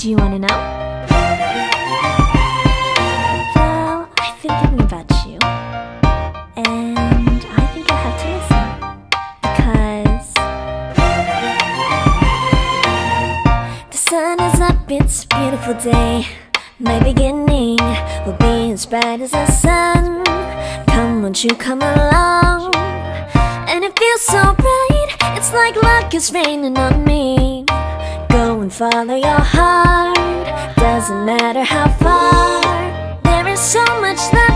Do you want to know? Well, I've been thinking about you, and I think you'll have to listen, because the sun is up, it's a beautiful day. My beginning will be as bright as the sun. Come, won't you come along? And it feels so bright, it's like luck is raining on me. Go and follow your heart, doesn't matter how far. There is so much that